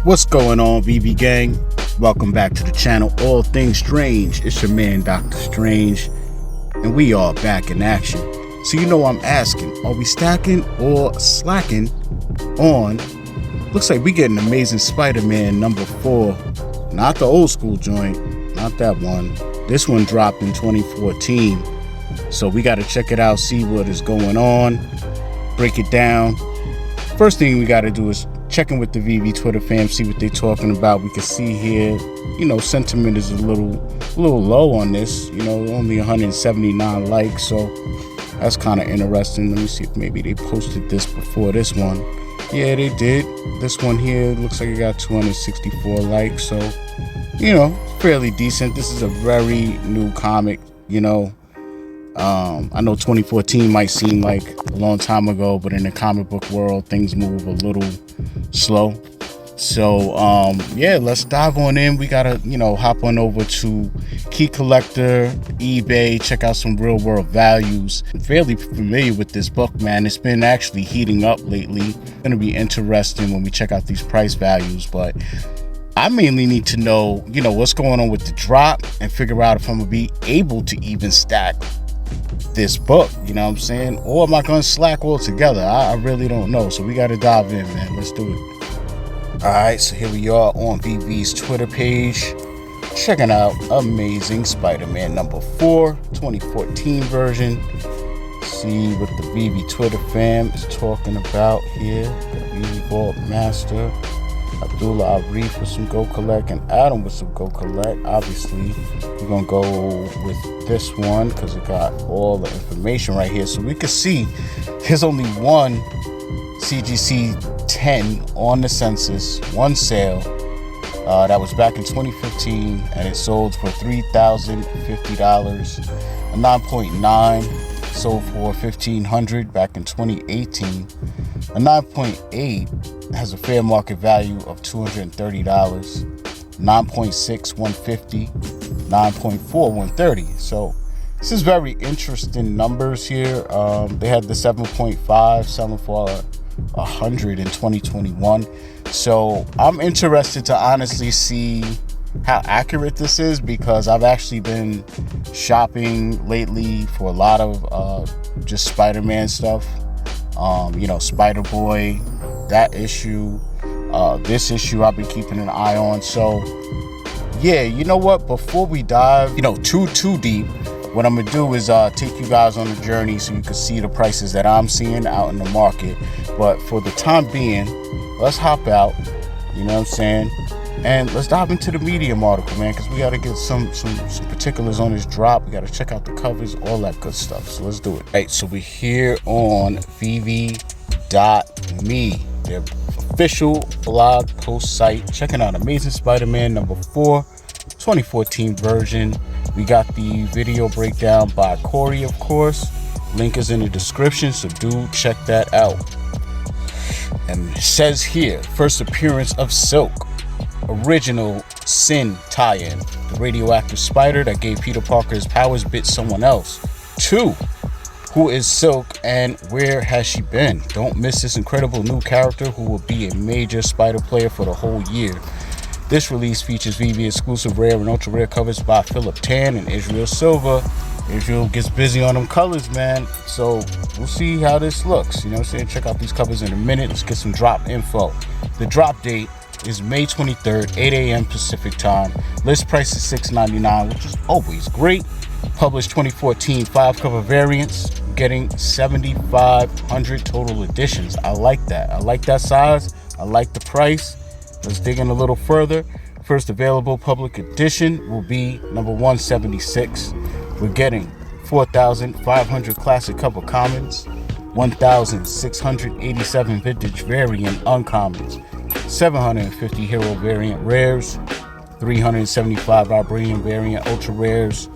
What's going on, Veve gang? Welcome back to the channel, All Things Strange. It's your man, Dr. Strange, and we are back in action. So you know I'm asking, are we stacking or slacking on? Looks like we get an Amazing Spider-Man number 4. Not the old school joint, not that one. This one dropped in 2014. So we got to check it out, see what is going on, break it down. First thing we got to do is check in with the Veve Twitter fam, see what they're talking about. We can see here, you know, sentiment is a little low on this. You know, only 179 likes, so that's kind of interesting. Let me see if maybe they posted this before this one. Yeah, they did. This one here looks like it got 264 likes, so, you know, fairly decent. This is a very new comic, you know. I know 2014 might seem like a long time ago, but in the comic book world, things move a little slow. So, yeah, let's dive on in. We gotta, you know, hop on over to Key Collector, eBay, check out some real world values. I'm fairly familiar with this book, man. It's been actually heating up lately. It's gonna be interesting when we check out these price values, but I mainly need to know, you know, what's going on with the drop and figure out if I'm gonna be able to even stack this book, you know what I'm saying? Or am I gonna slack altogether? I really don't know. So we gotta dive in, man. Let's do it. Alright, so here we are on Veve's Twitter page, checking out Amazing Spider-Man number 4, 2014 version. See what the Veve Twitter fam is talking about here. Got Veve Vault Master, Abdullah Arif with some GoCollect, and Adam with some GoCollect. Obviously, we're gonna go with this one because it got all the information right here. So we can see there's only one Cgc 10 on the census, one sale. That was back in 2015, and it sold for $3,050. A 9.9 sold for $1,500 back in 2018. A 9.8 has a fair market value of $230. 9.6 $150. 9.4 $130. So this is very interesting numbers here. They had the 7.5 selling for $100 in 2021. So I'm interested to honestly see how accurate this is, because I've actually been shopping lately for a lot of just Spider-Man stuff. You know, Spider-Boy, that issue, this issue I've been keeping an eye on. So yeah, you know what, before we dive, you know, too deep, what I'm gonna do is take you guys on a journey so you can see the prices that I'm seeing out in the market. But for the time being, let's hop out, you know what I'm saying, and let's dive into the Medium article, man, because we got to get some particulars on this drop. We got to check out the covers, all that good stuff. So let's do it. All right, so we're here on Veve.me, their official blog post site, checking out Amazing Spider-Man number 4, 2014 version. We got the video breakdown by Corey, of course. Link is in the description, so do check that out. And it says here, first appearance of Silk, original Sin tie-in. The radioactive spider that gave Peter Parker his powers bit someone else. 2. Who is Silk and where has she been? Don't miss this incredible new character who will be a major spider player for the whole year. This release features Veve exclusive rare and ultra rare covers by Philip Tan and Israel Silva. Israel gets busy on them colors, man. So we'll see how this looks. You know what I'm saying? Check out these covers in a minute. Let's get some drop info. The drop date is May 23rd, 8 a.m. Pacific time. List price is $6.99, which is always great. Published 2014, 5 cover variants, getting 7,500 total editions. I like that. I like that size. I like the price. Let's dig in a little further. First available public edition will be number 176. We're getting 4,500 classic cover commons, 1,687 vintage variant uncommons, 750 hero variant rares, 375 vibranium variant ultra rares,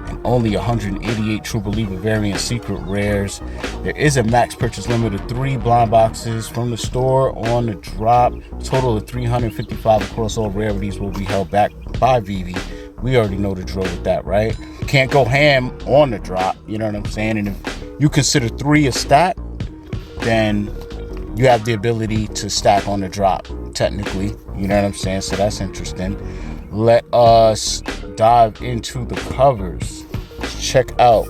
and only 188 true believer variant secret rares. There is a max purchase limit of 3 blind boxes from the store on the drop. Total of 355 across all rarities will be held back by Veve. We already know the drill with that, right? Can't go ham on the drop, you know what I'm saying? And if you consider 3 a stack, then you have the ability to stack on the drop, technically. You You know what I'm saying? So that's interesting. Let us dive into the covers. Check out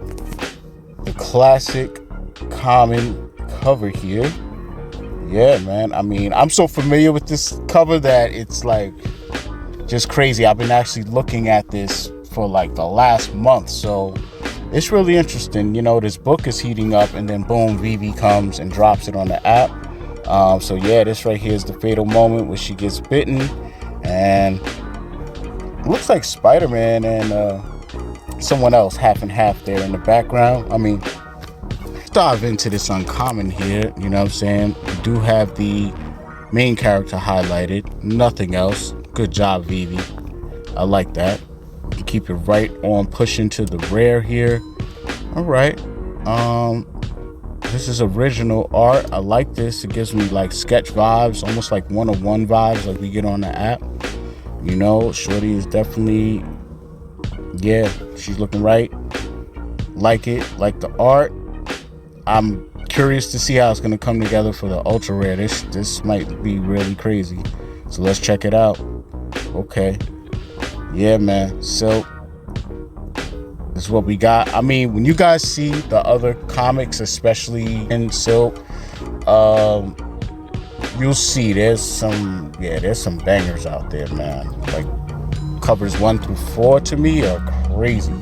the classic common cover here. Yeah, man. I mean, I'm so familiar with this cover that it's like just crazy. I've been actually looking at this for like the last month, so it's really interesting. You know, this book is heating up, and then boom, Veve comes and drops it on the app. So yeah, this right here is the fatal moment where she gets bitten, and it looks like Spider-Man and someone else half and half there in the background. I mean, let's dive into this uncommon here. You know what I'm saying? We do have the main character highlighted, nothing else. Good job, Veve. I like that. You keep it right on pushing to the rare here. All right. This is original art. I like this. It gives me like sketch vibes, almost like one-on-one vibes like we get on the app. You know, shorty is definitely, yeah, she's looking right. Like it, like the art. I'm curious to see how it's gonna come together for the ultra rare. This might be really crazy. So let's check it out. Okay. Yeah, man. So this is what we got. I mean, when you guys see the other comics, especially in Silk, you'll see there's some bangers out there, man. Like covers 1 through 4 to me are crazy.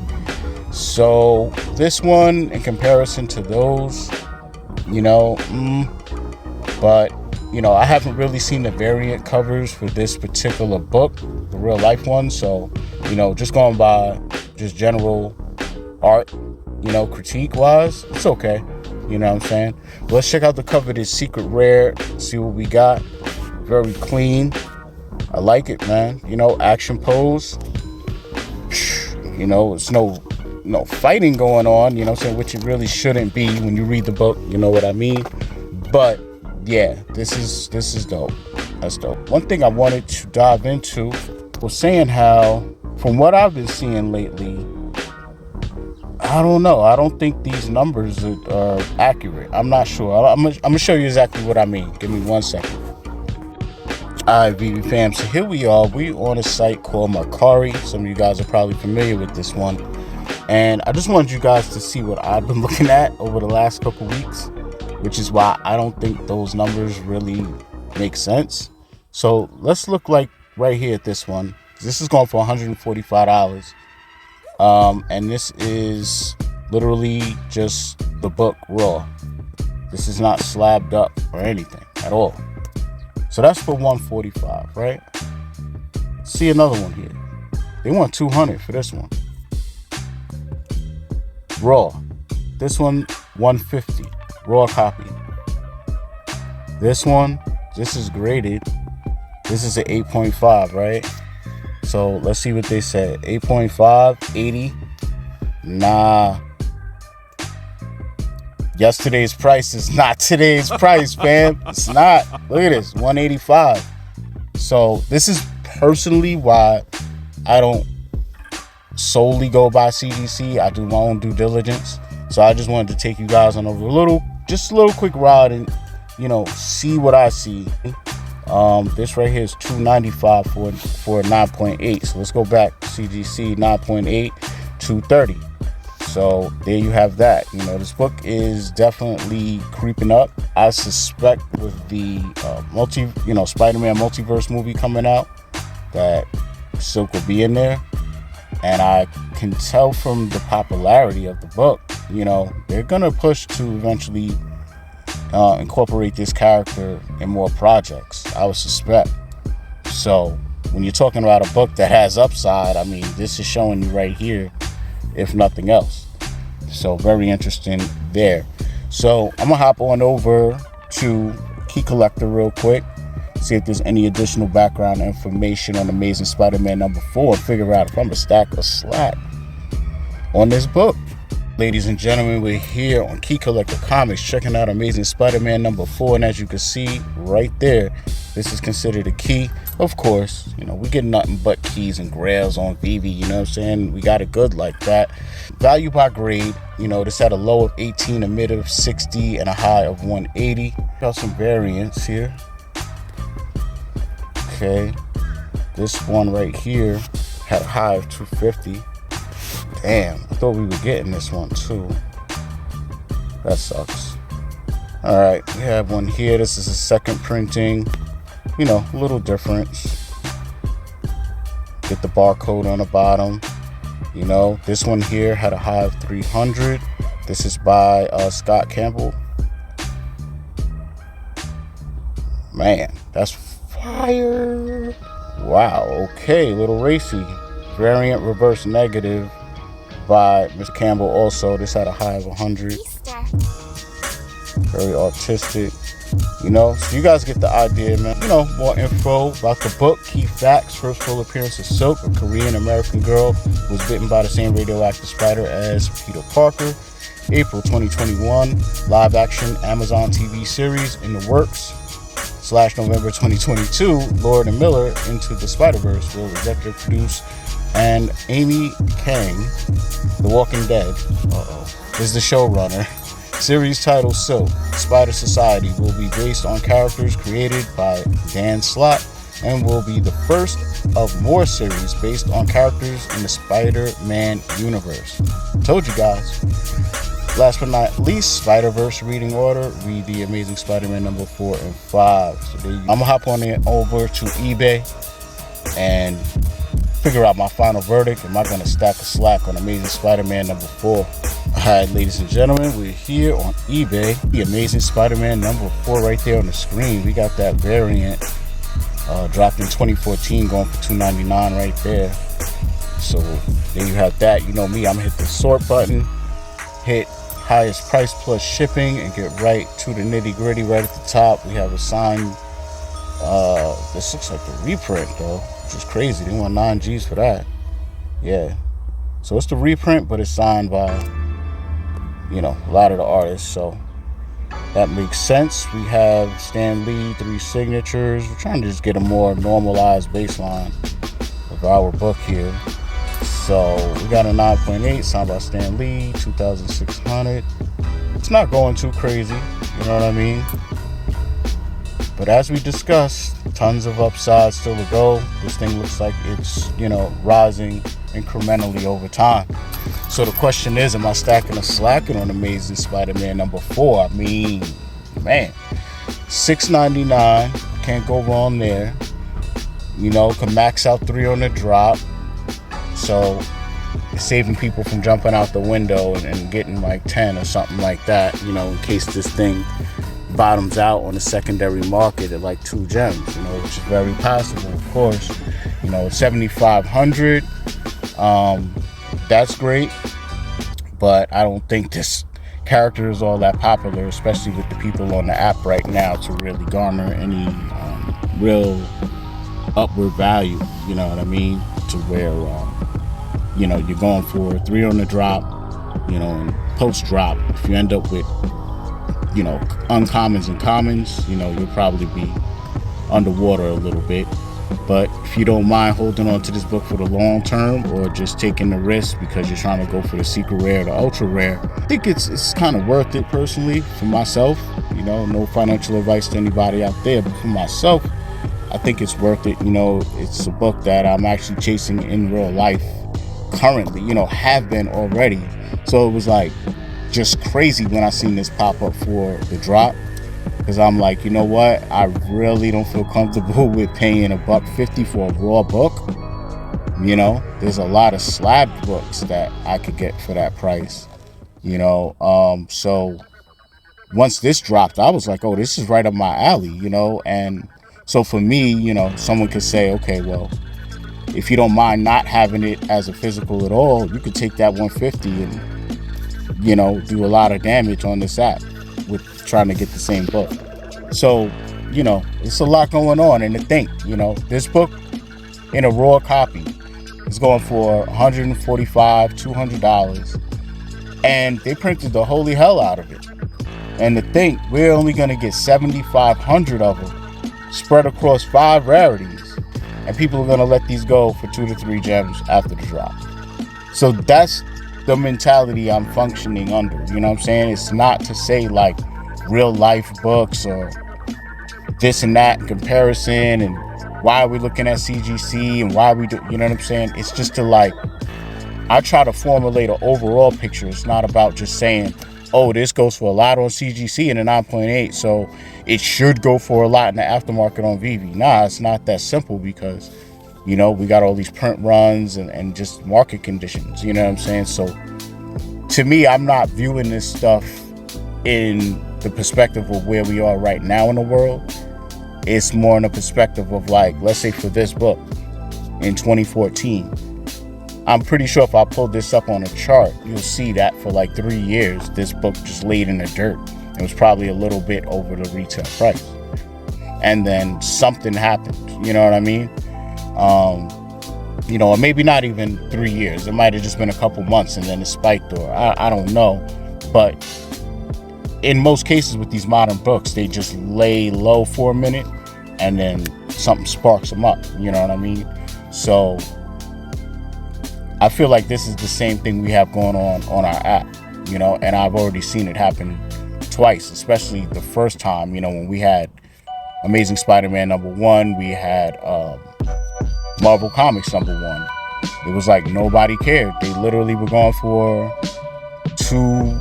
So this one, in comparison to those, you know, but you know, I haven't really seen the variant covers for this particular book, the real life one. So, you know, just going by just general art, you know, critique wise, it's okay. You know what I'm saying? But let's check out the cover. This secret rare, see what we got. Very clean. I like it, man. You know, action pose. You know, it's no fighting going on, you know what I'm saying, which it really shouldn't be when you read the book, you know what I mean? But yeah, this is dope. That's dope. One thing I wanted to dive into was saying how, from what I've been seeing lately, I don't know. I don't think these numbers are accurate. I'm not sure. I'm gonna show you exactly what I mean. Give me 1 second. Alright, Veve fam. So here we are. We on a site called Mercari. Some of you guys are probably familiar with this one. And I just wanted you guys to see what I've been looking at over the last couple weeks, which is why I don't think those numbers really make sense. So let's look like right here at this one. This is going for $145. And this is literally just the book raw. This is not slabbed up or anything at all. So that's for $145, right? See another one here. They want $200 for this one. Raw. This one, $150. Raw copy. This one, this is graded. This is an 8.5, right? So let's see what they said. 8.5, 80. Nah. Yesterday's price is not today's price, fam. It's not. Look at this, 185. So this is personally why I don't solely go by Cgc. I do my own due diligence. So I just wanted to take you guys on a little quick ride and, you know, see what I see. This right here is $295 for 9.8. So let's go back. Cgc 9.8, $230. So there you have that. You know, this book is definitely creeping up. I suspect with the Spider-Man multiverse movie coming out that Silk will be in there. And I can tell from the popularity of the book, you know, they're gonna push to eventually incorporate this character in more projects, I would suspect. So when you're talking about a book that has upside, I mean, this is showing you right here, if nothing else. So very interesting there. So I'm gonna hop on over to Key Collector real quick, see if there's any additional background information on Amazing Spider-Man #4, and figure out if I'm gonna stack or slack on this book. Ladies and gentlemen, we're here on Key Collector Comics checking out Amazing Spider-Man #4, and as you can see right there, this is considered a key. Of course, you know, we get nothing but keys and grails on Veve, you know what I'm saying? We got it good like that. Value by grade, you know, this had a low of 18, a mid of 60, and a high of 180. Got some variants here. Okay, this one right here had a high of 250. Damn, I thought we were getting this one too. That sucks. All right, we have one here. This is a second printing. You know, a little difference. Get the barcode on the bottom. You know, this one here had a high of 300. This is by Scott Campbell. Man, that's fire. Wow, okay, little racy. Variant reverse negative by Mr. Campbell also. This had a high of 100. Very artistic. You know, so you guys get the idea, man. You know, more info about the book, key facts. First full appearance of Silk, a Korean-American girl who was bitten by the same radioactive spider as Peter Parker. April 2021, live action Amazon TV series in the works. / November 2022, Lord and Miller Into the Spider-Verse will executive produce, and Amy Kang, The Walking Dead, is the showrunner. Series title Silk, Spider Society will be based on characters created by Dan Slott and will be the first of more series based on characters in the Spider-Man universe. Told you guys. Last but not least, Spider-Verse reading order. Read The Amazing Spider-Man number 4 and 5. So there you go. I'm gonna hop on it over to eBay and figure out my final verdict. Am I gonna stack a slack on Amazing Spider-Man number 4? Alright, ladies and gentlemen, we're here on eBay. The Amazing Spider-Man number 4 right there on the screen. We got that variant dropped in 2014, going for $2.99 right there. So there you have that. You know me, I'm gonna hit the sort button, hit highest price plus shipping, and get right to the nitty gritty. Right at the top we have a signed, this looks like the reprint though, which is crazy. They want 9 G's for that. Yeah, so it's the reprint, but it's signed by, you know, a lot of the artists, so that makes sense. We have Stan Lee, 3 signatures. We're trying to just get a more normalized baseline of our book here. So we got a 9.8 signed by Stan Lee, 2,600. It's not going too crazy, you know what I mean? But as we discussed, tons of upside still to go. This thing looks like it's, you know, rising incrementally over time. So the question is, am I stacking or slacking on Amazing Spider-Man number 4? I mean, man, $6.99, can't go wrong there. You know, can max out 3 on the drop. So it's saving people from jumping out the window and getting like 10 or something like that, you know, in case this thing bottoms out on the secondary market at like 2 gems, you know, which is very possible, of course. You know, 7,500, that's great, but I don't think this character is all that popular, especially with the people on the app right now, to really garner any real upward value, you know what I mean, to where you know, you're going for 3 on the drop, you know, and post drop. If you end up with, you know, uncommons and commons, you know, you'll probably be underwater a little bit. But if you don't mind holding on to this book for the long term, or just taking the risk because you're trying to go for the secret rare, the ultra rare, I think it's kind of worth it personally for myself. You know, no financial advice to anybody out there, but for myself, I think it's worth it. You know, it's a book that I'm actually chasing in real life currently, you know, have been already. So it was like just crazy when I seen this pop up for the drop, because I'm like, you know what, I really don't feel comfortable with paying $150 for a raw book. You know, there's a lot of slabbed books that I could get for that price, you know. So once this dropped, I was like, oh, this is right up my alley, you know. And so for me, you know, someone could say, okay, well, if you don't mind not having it as a physical at all, you could take that $150 and, you know, do a lot of damage on this app with trying to get the same book. So, you know, it's a lot going on. And to think, you know, this book in a raw copy is going for $145, $200, and they printed the holy hell out of it. And to think, we're only going to get 7,500 of them spread across 5 rarities. And people are going to let these go for 2 to 3 gems after the drop. So that's the mentality I'm functioning under. You know what I'm saying? It's not to say like real life books or this and that in comparison and why are we looking at CGC and why we do, you know what I'm saying? It's just to like, I try to formulate an overall picture. It's not about just saying, oh, this goes for a lot on CGC in a 9.8, so it should go for a lot in the aftermarket on Veve. Nah, it's not that simple, because, you know, we got all these print runs and just market conditions, you know what I'm saying? So to me, I'm not viewing this stuff in the perspective of where we are right now in the world. It's more in the perspective of, like, let's say for this book in 2014, I'm pretty sure if I pulled this up on a chart, you'll see that for like 3 years, this book just laid in the dirt. It was probably a little bit over the retail price. And then something happened, you know what I mean? You know, or maybe not even 3 years. It might have just been a couple months and then it spiked, or I don't know. But in most cases with these modern books, they just lay low for a minute and then something sparks them up, you know what I mean? So I feel like this is the same thing we have going on our app, you know, and I've already seen it happen twice, especially the first time, you know, when we had Amazing Spider-Man #1, we had Marvel Comics #1. It was like nobody cared. They literally were going for 2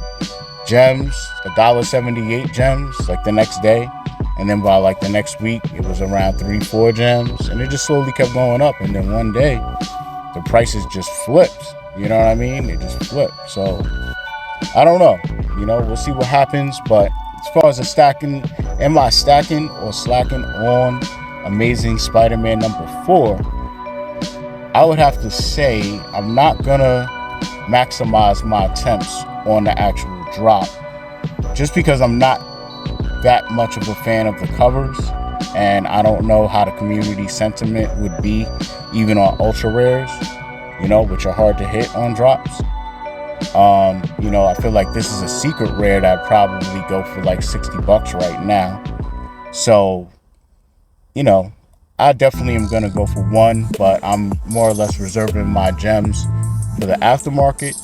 gems, $1.78 gems, like the next day. And then by like the next week, it was around 3-4 gems. And it just slowly kept going up. And then one day, the prices just flipped. You know what I mean? It just flipped. So I don't know. You know, we'll see what happens. But as far as the stacking, am I stacking or slacking on Amazing Spider-Man #4? I would have to say I'm not gonna maximize my attempts on the actual drop, just because I'm not that much of a fan of the covers, and I don't know how the community sentiment would be even on ultra rares, you know, which are hard to hit on drops. You know, I feel like this is a secret rare that I'd probably go for like $60 right now. So, you know, I definitely am gonna go for one, but I'm more or less reserving my gems for the aftermarket.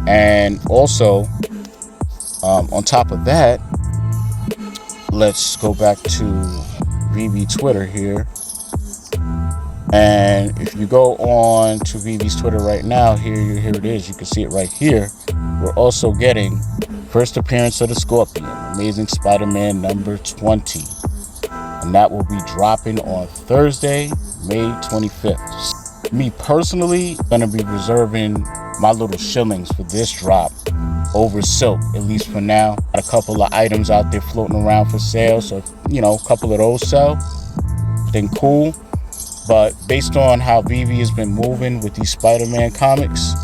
And also, on top of that, let's go back to Veve Twitter here. And if you go on to Veve's Twitter right now, here it is. You can see it right here. We're also getting first appearance of the Scorpion, Amazing Spider-Man #20. And that will be dropping on Thursday, May 25th. Me personally, I'm gonna be reserving my little shillings for this drop over Silk, at least for now. Got a couple of items out there floating around for sale, so you know, a couple of those sell, then cool. But based on how Veve has been moving with these Spider-Man comics,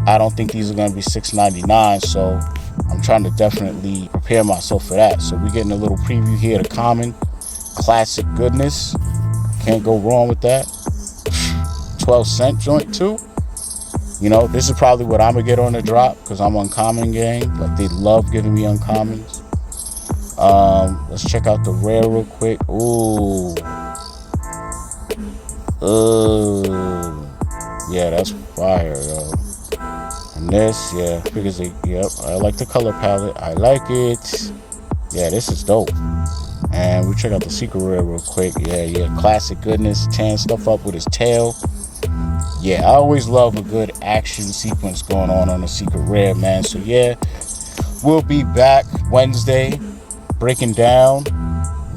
I don't think these are going to be $6.99, so I'm trying to definitely prepare myself for that. So we're getting a little preview here of common classic goodness. Can't go wrong with that. 12-cent joint too. You know, this is probably what I'm gonna get on the drop, because I'm uncommon gang. Like, they love giving me uncommons. Let's check out the rare real quick. Ooh. Yeah, that's fire, yo. And this, yeah, because yep, I like the color palette. I like it. Yeah, this is dope. And we check out the secret rare real quick. Yeah, classic goodness. Tan stuff up with his tail. Yeah, I always love a good action sequence going on a secret rare, man. So yeah, we'll be back Wednesday breaking down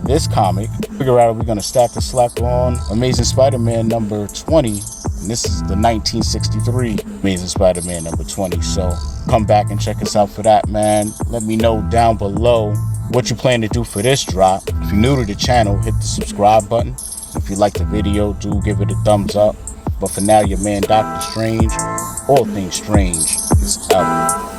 this comic. Figure out if we're gonna stack the slack on Amazing Spider-Man #20. And this is the 1963 Amazing Spider-Man #20. So come back and check us out for that, man. Let me know down below what you plan to do for this drop. If you're new to the channel, hit the subscribe button. If you like the video, do give it a thumbs up. But for now, your man Dr. Strange, all things strange, is out.